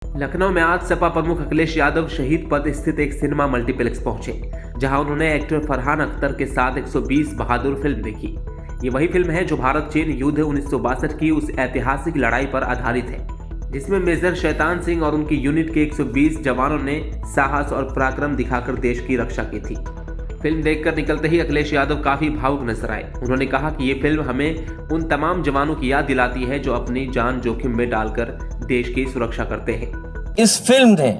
लखनऊ में आज सपा प्रमुख अखिलेश यादव शहीद पथ स्थित एक सिनेमा मल्टीप्लेक्स पहुंचे, जहां उन्होंने एक्टर फरहान अख्तर के साथ 120 बहादुर फिल्म देखी। ये वही फिल्म है जो भारत चीन युद्ध 1962 की उस ऐतिहासिक लड़ाई पर आधारित है, जिसमें मेजर शैतान सिंह और उनकी यूनिट के 120 जवानों ने साहस और पराक्रम दिखाकर देश की रक्षा की थी। फिल्म देखकर निकलते ही अखिलेश यादव काफी भावुक नजर आए। उन्होंने कहा कि ये फिल्म हमें उन तमाम जवानों की याद दिलाती है जो अपनी जान जोखिम में डालकर देश की सुरक्षा करते हैं। इस फिल्म ने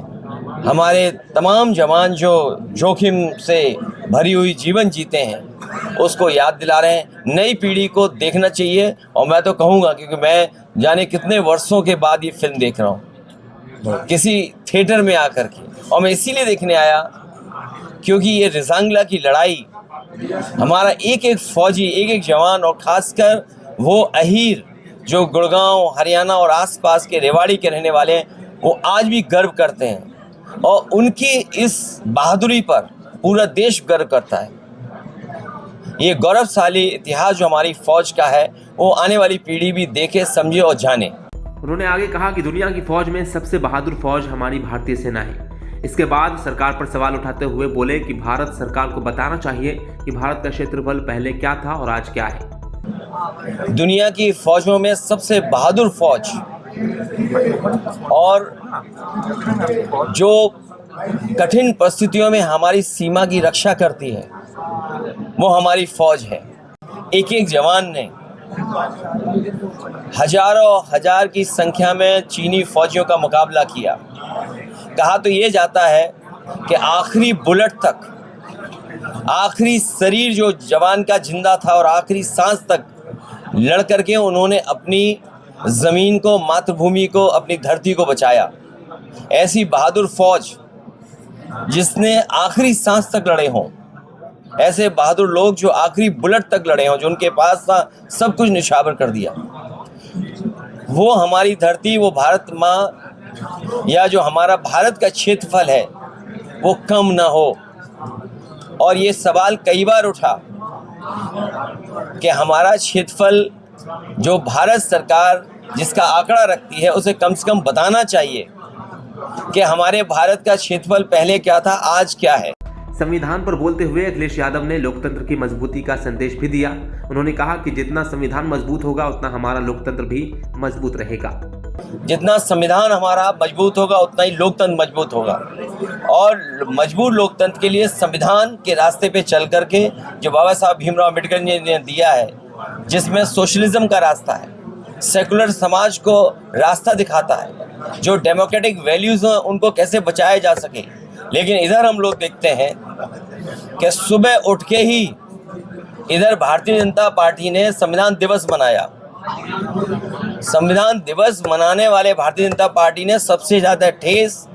हमारे तमाम जवान जो जोखिम से भरी हुई जीवन जीते हैं उसको याद दिला रहे हैं। नई पीढ़ी को देखना चाहिए और मैं तो कहूँगा, क्योंकि मैं जाने कितने वर्षों के बाद ये फिल्म देख रहा हूँ किसी थिएटर में आकर के, और मैं इसीलिए देखने आया क्योंकि ये रिजांगला की लड़ाई हमारा एक एक फौजी, एक एक जवान और खासकर वो अहीर जो गुड़गांव, हरियाणा और आसपास के रेवाड़ी के रहने वाले हैं, वो आज भी गर्व करते हैं और उनकी इस बहादुरी पर पूरा देश गर्व करता है। ये गौरवशाली इतिहास जो हमारी फौज का है वो आने वाली पीढ़ी भी देखे, समझे और जाने। उन्होंने आगे कहा कि दुनिया की फौज में सबसे बहादुर फौज हमारी भारतीय सेना है। इसके बाद सरकार पर सवाल उठाते हुए बोले कि भारत सरकार को बताना चाहिए कि भारत का क्षेत्रफल पहले क्या था और आज क्या है। दुनिया की फौजों में सबसे बहादुर फौज और जो कठिन परिस्थितियों में हमारी सीमा की रक्षा करती है वो हमारी फौज है। एक एक जवान ने हजारों हजार की संख्या में चीनी फौजियों का मुकाबला किया। कहा तो ये जाता है कि आखिरी बुलेट तक, आखिरी शरीर जो जवान का जिंदा था और आखिरी सांस तक लड़ करके उन्होंने अपनी ज़मीन को, मातृभूमि को, अपनी धरती को बचाया। ऐसी बहादुर फौज जिसने आखिरी सांस तक लड़े हों, ऐसे बहादुर लोग जो आखिरी बुलेट तक लड़े हों, जो उनके पास था सब कुछ निछावर कर दिया, वो हमारी धरती, वो भारत माँ या जो हमारा भारत का क्षेत्रफल है वो कम ना हो। और ये सवाल कई बार उठा कि हमारा क्षेत्रफल जो भारत सरकार जिसका आंकड़ा रखती है उसे कम से कम बताना चाहिए कि हमारे भारत का क्षेत्रफल पहले क्या था, आज क्या है। संविधान पर बोलते हुए अखिलेश यादव ने लोकतंत्र की मजबूती का संदेश भी दिया। उन्होंने कहा कि जितना संविधान मजबूत होगा उतना हमारा लोकतंत्र भी मजबूत रहेगा। जितना संविधान हमारा मजबूत होगा उतना ही लोकतंत्र मजबूत होगा। और मजबूत लोकतंत्र के लिए संविधान के रास्ते पे चल करके जो बाबा साहब भीमराव अम्बेडकर ने दिया है, जिसमें सोशलिज्म का रास्ता है, सेकुलर समाज को रास्ता दिखाता है, जो डेमोक्रेटिक वैल्यूज हैं उनको कैसे बचाया जा सके। लेकिन इधर हम लोग देखते हैं कि सुबह उठ के ही इधर भारतीय जनता पार्टी ने संविधान दिवस मनाया। संविधान दिवस मनाने वाले भारतीय जनता पार्टी ने सबसे ज़्यादा ठेस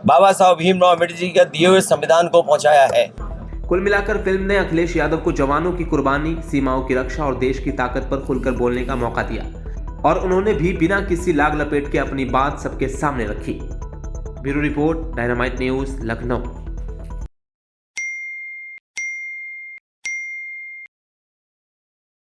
बाबा साहब भीमराव अम्बेडकर जी का दिए हुए संविधान को पहुंचाया है। कुल मिलाकर फिल्म ने अखिलेश यादव को जवानों की कुर्बानी, सीमाओं की रक्षा और देश की ताकत पर खुलकर बोलने का मौका दिया और उन्होंने भी बिना किसी लाग लपेट के अपनी बात सबके सामने रखी। Bureau report, dynamite news, Lucknow.